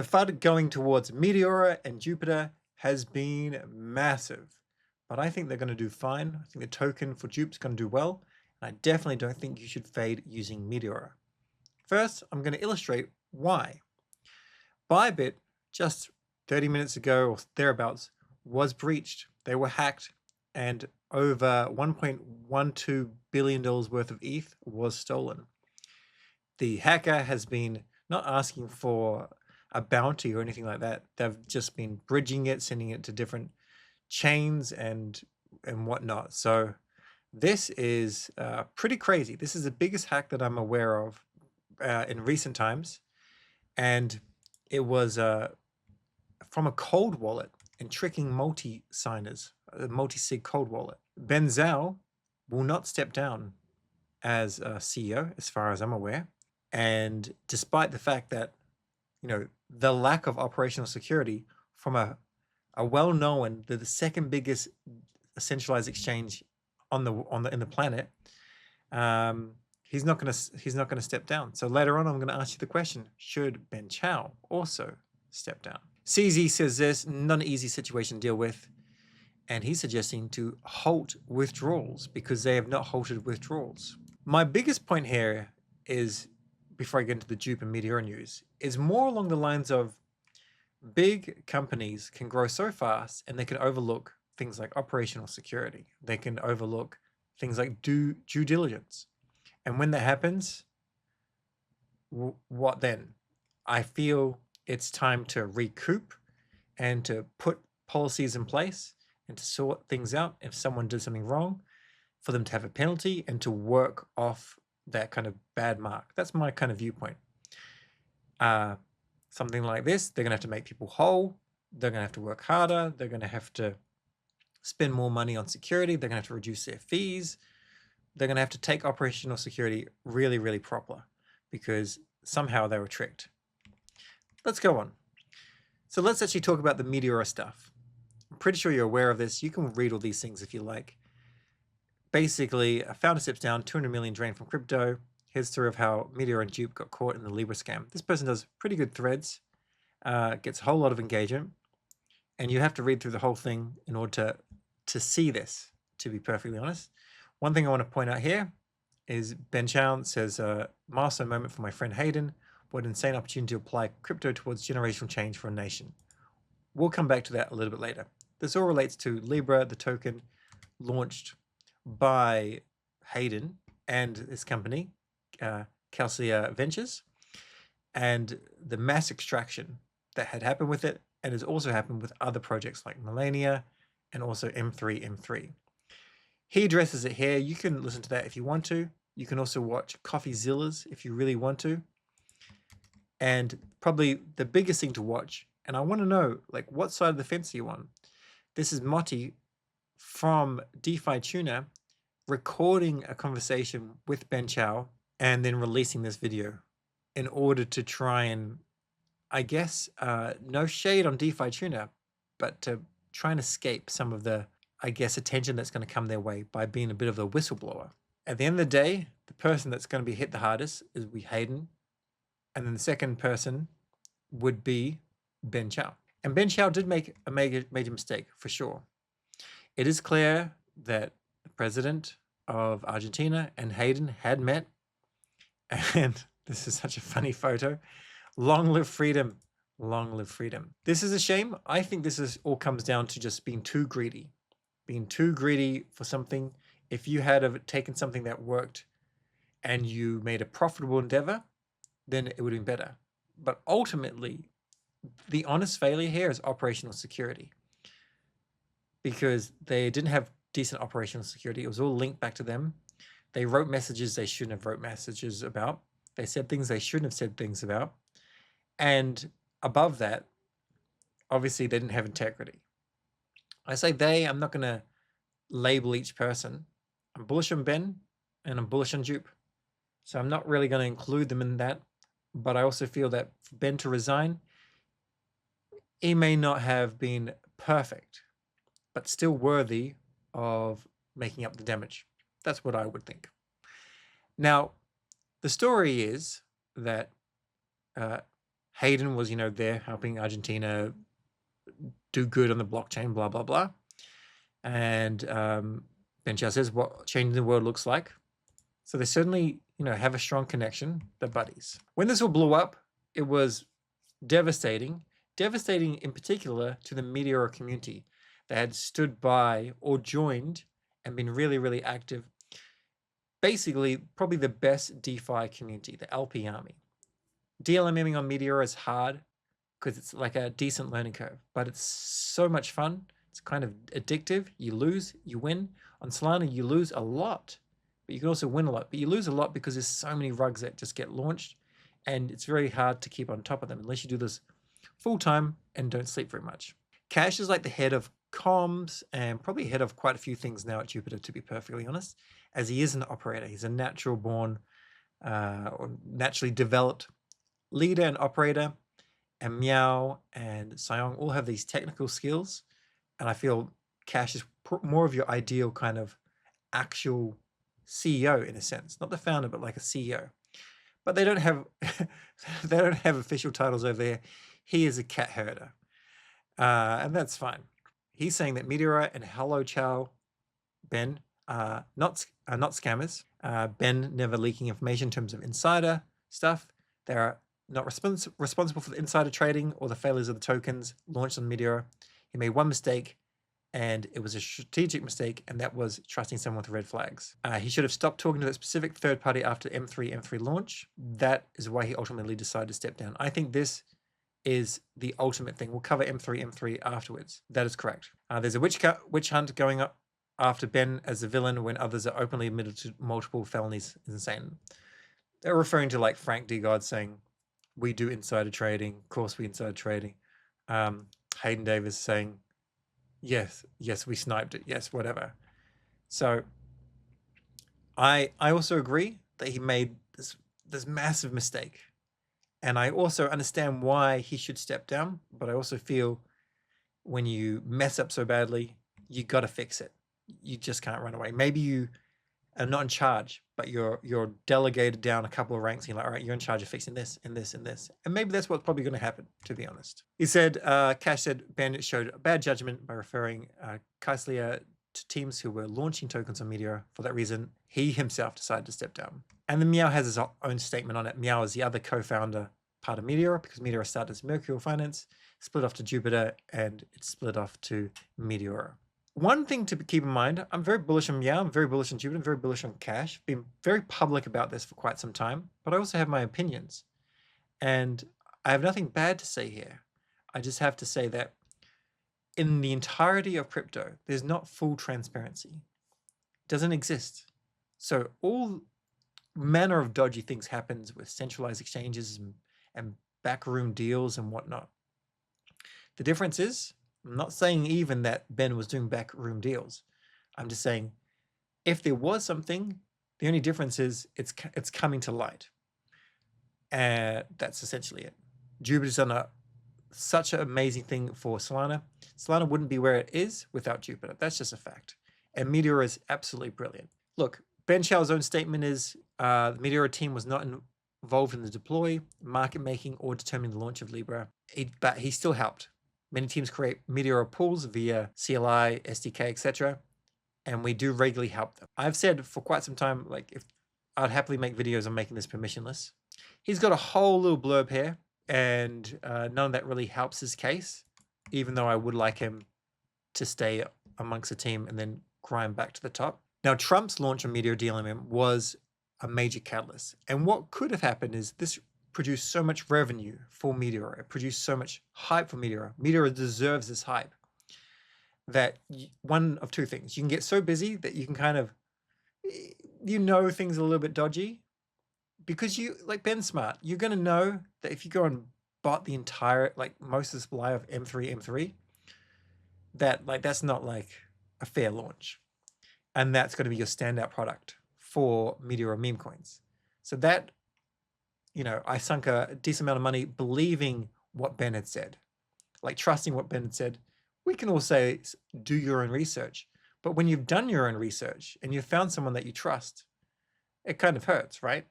The FUD going towards Meteora and Jupiter has been massive, but I think they're going to do fine. I think the token for Jupe's going to do well, and I definitely don't think you should fade using Meteora. First, I'm going to illustrate why. Bybit, just 30 minutes ago or thereabouts, was breached. They were hacked, and over $1.12 billion worth of ETH was stolen. The hacker has been not asking for a bounty or anything like that. They've just been bridging it, sending it to different chains and whatnot. So this is pretty crazy. This is the biggest hack that I'm aware of in recent times. And it was from a cold wallet and tricking multi-signers, a multi-sig cold wallet. Ben Zhao will not step down as a CEO, as far as I'm aware. And despite the fact that, you know, the lack of operational security from a well-known, the second biggest centralized exchange in the planet, he's not gonna step down. So later on, I'm gonna ask you the question: should Ben Chow also step down? CZ says this, not an easy situation to deal with, and he's suggesting to halt withdrawals because they have not halted withdrawals. My biggest point here is, before I get into the Jupe and Meteora news, is more along the lines of big companies can grow so fast and they can overlook things like operational security. They can overlook things like due diligence. And when that happens, what then? I feel it's time to recoup and to put policies in place and to sort things out. If someone did something wrong, for them to have a penalty and to work off that kind of bad mark. That's my kind of viewpoint. Something like this, they're going to have to make people whole. They're going to have to work harder. They're going to have to spend more money on security. They're going to have to reduce their fees. They're going to have to take operational security really, really proper because somehow they were tricked. Let's go on. So let's actually talk about the Meteora stuff. I'm pretty sure you're aware of this. You can read all these things if you like. Basically, a founder steps down, 200 million drained from crypto. Here's the story of how Meteora and Jupe got caught in the LIBRA scam. This person does pretty good threads, gets a whole lot of engagement, and you have to read through the whole thing in order to see this, to be perfectly honest. One thing I want to point out here is Ben Chow says, milestone moment for my friend Hayden. What an insane opportunity to apply crypto towards generational change for a nation. We'll come back to that a little bit later. This all relates to LIBRA, the token launched by Hayden and his company, Calcia Ventures, and the mass extraction that had happened with it and has also happened with other projects like Millennia and also M3. He addresses it here. You can listen to that if you want to. You can also watch CoffeeZillas if you really want to. And probably the biggest thing to watch, and I want to know, like, what side of the fence are you on? This is Motti from DeFi Tuna recording a conversation with Ben Chow and then releasing this video in order to try and, I guess, no shade on DeFi Tuna, but to try and escape some of the, I guess, attention that's going to come their way by being a bit of a whistleblower. At the end of the day, the person that's going to be hit the hardest is Hayden, and then the second person would be Ben Chow. And Ben Chow did make a major mistake, for sure. It is clear that the president of Argentina and Hayden had met, and this is such a funny photo. Long live freedom. Long live freedom. This is a shame. I think this all comes down to just being too greedy. Being too greedy for something. If you had taken something that worked and you made a profitable endeavor, then it would have been better. But ultimately, the honest failure here is operational security, because they didn't have decent operational security. It was all linked back to them. They wrote messages they shouldn't have wrote messages about. They said things they shouldn't have said things about. And above that, obviously they didn't have integrity. I say they, I'm not going to label each person. I'm bullish on Ben and I'm bullish on Jupe. So I'm not really going to include them in that. But I also feel that for Ben to resign, he may not have been perfect, but still worthy of making up the damage. That's what I would think. Now, the story is that Hayden was, there helping Argentina do good on the blockchain, blah, blah, blah. And Ben Chow says what changing the world looks like. So they certainly, have a strong connection. They're buddies. When this all blew up, it was devastating in particular to the Meteora community that had stood by or joined and been really, really active. Basically, probably the best DeFi community, the LP army. DLMing on Meteora is hard because it's like a decent learning curve, but it's so much fun. It's kind of addictive. You lose, you win. On Solana, you lose a lot, but you can also win a lot. But you lose a lot because there's so many rugs that just get launched, and it's very hard to keep on top of them unless you do this full time and don't sleep very much. Cash is like the head of comms and probably head of quite a few things now at Jupiter, to be perfectly honest, as he is an operator. He's a natural born or naturally developed leader and operator. And Meow and Sayong all have these technical skills. And I feel Cash is more of your ideal kind of actual CEO in a sense, not the founder, but like a CEO. But they don't have they don't have official titles over there. He is a cat herder, and that's fine. He's saying that Meteora and Hello Chow Ben are not scammers. Ben never leaking information in terms of insider stuff. They are not responsible for the insider trading or the failures of the tokens launched on Meteora. He made one mistake, and it was a strategic mistake, and that was trusting someone with red flags. He should have stopped talking to that specific third party after M3 launch. That is why he ultimately decided to step down. I think this is the ultimate thing. We'll cover M3 afterwards. That is correct. There's a witch hunt going up after Ben as a villain when others are openly admitted to multiple felonies. Is insane. They're referring to like Frank D. God saying, we do insider trading. Of course we insider trading. Hayden Davis saying, yes, we sniped it. Yes, whatever. So I also agree that he made this massive mistake. And I also understand why he should step down, but I also feel when you mess up so badly, you got to fix it. You just can't run away. Maybe you are not in charge, but you're delegated down a couple of ranks. And you're like, all right, you're in charge of fixing this and this and this. And maybe that's what's probably going to happen, to be honest. He said, Cash said Bandit showed bad judgment by referring Kaislia to teams who were launching tokens on Meteora. For that reason, he himself decided to step down. And then Meow has his own statement on it. Meow is the other co-founder part of Meteora, because Meteora started as Mercurial Finance, split off to Jupiter, and it split off to Meteora. One thing to keep in mind, I'm very bullish on Meow, I'm very bullish on Jupiter, I'm very bullish on Cash. Been very public about this for quite some time, but I also have my opinions. And I have nothing bad to say here. I just have to say that in the entirety of crypto, there's not full transparency. It doesn't exist. So all manner of dodgy things happens with centralized exchanges and backroom deals and whatnot. The difference is, I'm not saying even that Ben was doing backroom deals. I'm just saying if there was something, the only difference is it's coming to light. That's essentially it. Jupiter's done such an amazing thing for Solana. Solana wouldn't be where it is without Jupiter. That's just a fact. And Meteora is absolutely brilliant. Look, Ben Chow's own statement is the Meteora team was not involved in the deploy, market making, or determining the launch of LIBRA, but he still helped. Many teams create Meteora pools via CLI, SDK, etc. And we do regularly help them. I've said for quite some time, like if I'd happily make videos on making this permissionless. He's got a whole little blurb here, and none of that really helps his case, even though I would like him to stay amongst the team and then grind back to the top. Now, Trump's launch on Meteora DLMM was a major catalyst. And what could have happened is this produced so much revenue for Meteora. It produced so much hype for Meteora. Meteora deserves this hype. That one of two things. You can get so busy that you can kind of, things are a little bit dodgy. Because you, like Ben's smart, you're going to know that if you go and bought the entire, like most of the supply of M3, that like that's not like a fair launch. And that's going to be your standout product for Meteora meme coins. So that, I sunk a decent amount of money believing what Ben had said, like trusting what Ben had said. We can all say, do your own research. But when you've done your own research and you've found someone that you trust, it kind of hurts, right?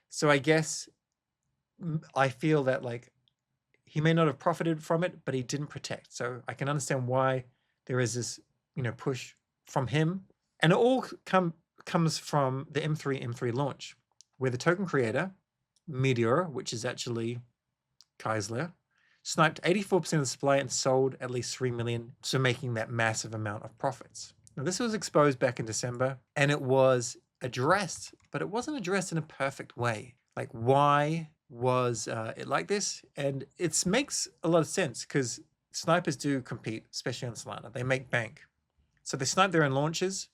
So I guess I feel that like he may not have profited from it, but he didn't protect. So I can understand why there is this, push from him. And it all comes from the M3 launch, where the token creator, Meteora, which is actually Keisler, sniped 84% of the supply and sold at least 3 million, so making that massive amount of profits. Now, this was exposed back in December, and it was addressed, but it wasn't addressed in a perfect way. Like, why was it like this? And it makes a lot of sense because snipers do compete, especially on Solana. They make bank. So they snipe their own launches,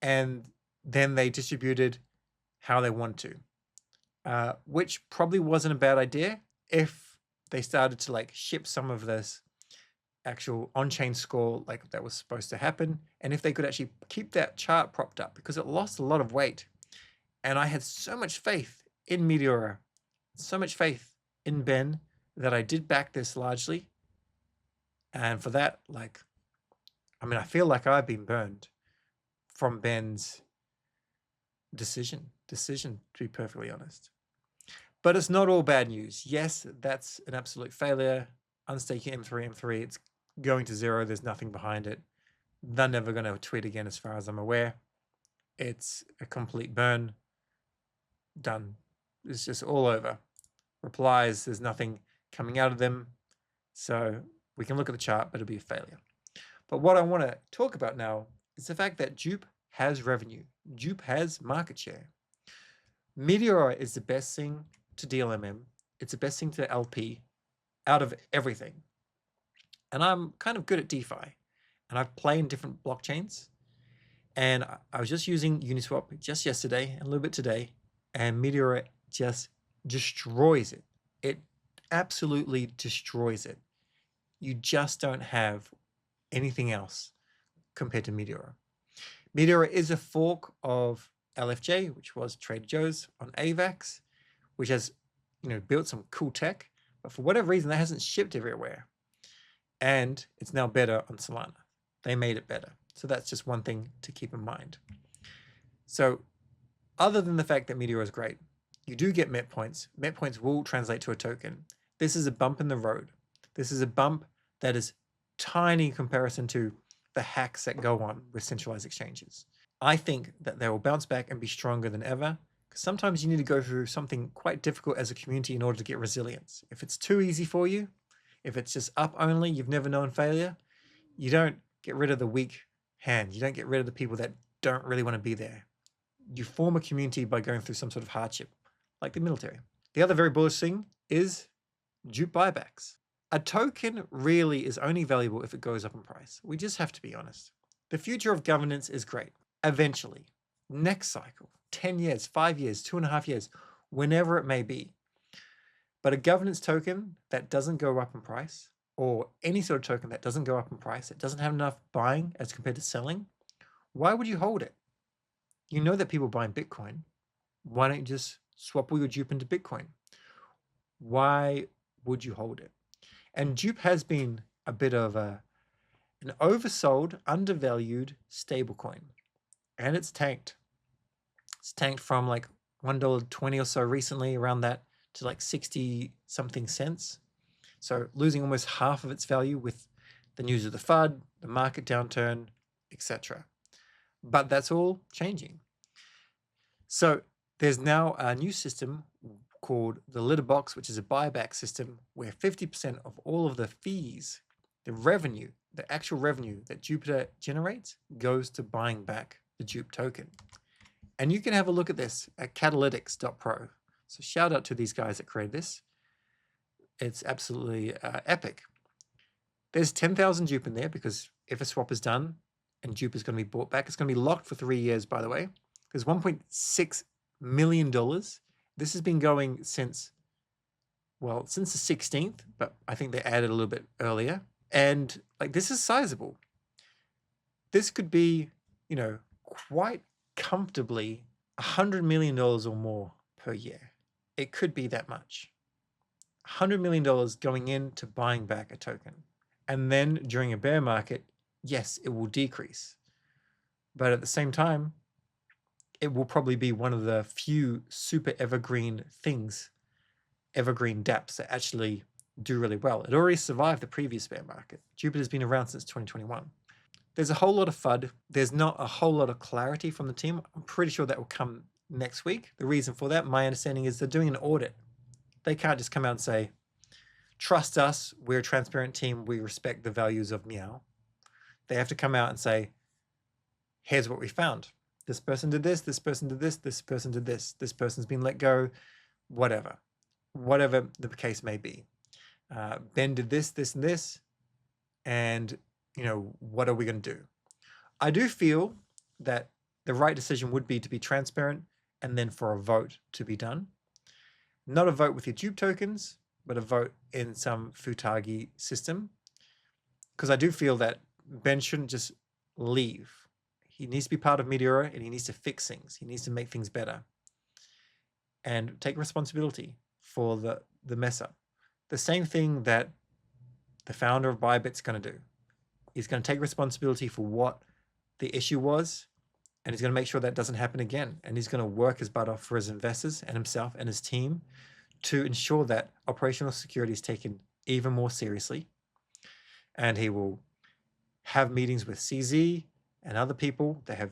and then they distributed how they want to, which probably wasn't a bad idea if they started to like ship some of this actual on-chain score like that was supposed to happen, and if they could actually keep that chart propped up, because it lost a lot of weight. And I had so much faith in Meteora, so much faith in Ben, that I did back this largely. And for that, like, I feel like I've been burned from Ben's decision, to be perfectly honest. But it's not all bad news. Yes, that's an absolute failure. Unstaking M3, it's going to zero. There's nothing behind it. They're never going to tweet again as far as I'm aware. It's a complete burn. Done. It's just all over. Replies, there's nothing coming out of them. So we can look at the chart, but it'll be a failure. But what I want to talk about now is the fact that Dupe has revenue. Dupe has market share. Meteora is the best thing to DLMM. It's the best thing to LP out of everything. And I'm kind of good at DeFi. And I've played in different blockchains. And I was just using Uniswap just yesterday and a little bit today. And Meteora just destroys it. It absolutely destroys it. You just don't have anything else compared to Meteora. Meteora is a fork of LFJ, which was Trader Joe's on AVAX, which has, built some cool tech, but for whatever reason, that hasn't shipped everywhere. And it's now better on Solana. They made it better. So that's just one thing to keep in mind. So other than the fact that Meteora is great, you do get MET points. MET points will translate to a token. This is a bump in the road. This is a bump that is tiny in comparison to the hacks that go on with centralized exchanges. I think that they will bounce back and be stronger than ever, because sometimes you need to go through something quite difficult as a community in order to get resilience. If it's too easy for you, if it's just up only, you've never known failure, you don't get rid of the weak hand. You don't get rid of the people that don't really want to be there. You form a community by going through some sort of hardship, like the military. The other very bullish thing is dupe buybacks. A token really is only valuable if it goes up in price. We just have to be honest. The future of governance is great. Eventually, next cycle, 10 years, 5 years, 2.5 years, whenever it may be. But a governance token that doesn't go up in price, or any sort of token that doesn't go up in price, it doesn't have enough buying as compared to selling, why would you hold it? You know that people buy Bitcoin. Why don't you just swap all your dupe into Bitcoin? Why would you hold it? And dupe has been a bit of an oversold, undervalued stablecoin. And it's tanked. It's tanked from like $1.20 or so recently, around that, to like 60 something cents. So losing almost half of its value with the news of the FUD, the market downturn, etc. But that's all changing. So there's now a new system called the LIBRA box, which is a buyback system where 50% of all of the fees, the revenue, the actual revenue that Jupiter generates goes to buying back the dupe token. And you can have a look at this at catalytics.pro. So shout out to these guys that created this. It's absolutely epic. There's 10,000 dupe in there because if a swap is done and dupe is going to be bought back, it's going to be locked for 3 years, by the way. There's $1.6 million. This has been going since the 16th, but I think they added a little bit earlier. And like, this is sizable. This could be, quite comfortably $100 million or more per year. It could be that much. $100 million going into buying back a token. And then during a bear market, yes, it will decrease. But at the same time, it will probably be one of the few super evergreen things, evergreen dApps that actually do really well. It already survived the previous bear market. Jupiter's been around since 2021. There's a whole lot of FUD. There's not a whole lot of clarity from the team. I'm pretty sure that will come next week. The reason for that, my understanding, is they're doing an audit. They can't just come out and say, trust us, we're a transparent team, we respect the values of Meow. They have to come out and say, here's what we found. This person did this, this person did this, this person did this, this person's been let go, whatever the case may be. Ben did this, this, and this, and what are we going to do? I do feel that the right decision would be to be transparent and then for a vote to be done. Not a vote with your dupe tokens, but a vote in some Futagi system. Because I do feel that Ben shouldn't just leave. He needs to be part of Meteora, and he needs to fix things. He needs to make things better and take responsibility for the mess up. The same thing that the founder of Bybit's going to do. He's going to take responsibility for what the issue was, and he's going to make sure that doesn't happen again. And he's going to work his butt off for his investors and himself and his team to ensure that operational security is taken even more seriously. And he will have meetings with CZ and other people that have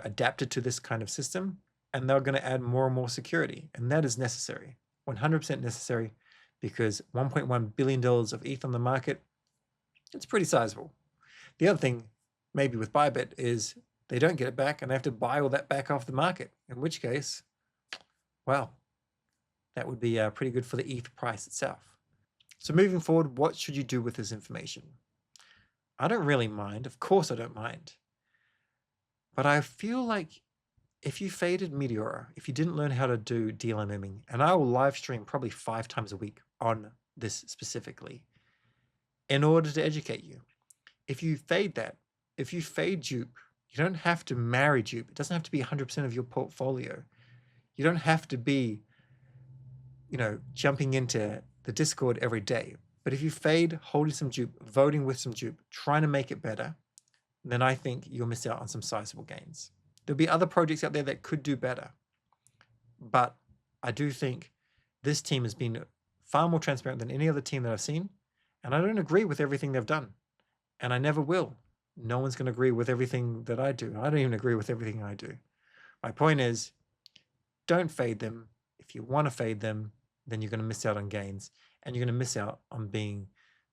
adapted to this kind of system, and they're going to add more and more security. And that is necessary, 100% necessary, because $1.1 billion of ETH on the market, it's pretty sizable. The other thing, maybe with Bybit, is they don't get it back and they have to buy all that back off the market, in which case, well, that would be pretty good for the ETH price itself. So moving forward, what should you do with this information? I don't really mind. Of course I don't mind. But I feel like if you faded Meteora, if you didn't learn how to do DLMMing, and I will live stream probably 5 times a week on this specifically, in order to educate you. If you fade that, if you fade dupe, you don't have to marry dupe. It doesn't have to be 100% of your portfolio. You don't have to be, jumping into the Discord every day. But if you fade holding some dupe, voting with some dupe, trying to make it better, then I think you'll miss out on some sizable gains. There'll be other projects out there that could do better. But I do think this team has been far more transparent than any other team that I've seen. And I don't agree with everything they've done. And I never will. No one's going to agree with everything that I do. I don't even agree with everything I do. My point is, don't fade them. If you want to fade them, then you're going to miss out on gains. And you're going to miss out on being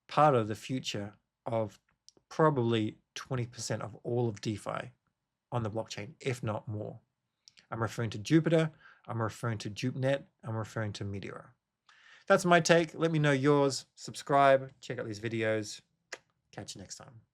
part of the future of probably 20% of all of DeFi on the blockchain, if not more. I'm referring to Jupiter, I'm referring to JupeNet, I'm referring to Meteora. That's my take. Let me know yours. Subscribe, check out these videos. Catch you next time.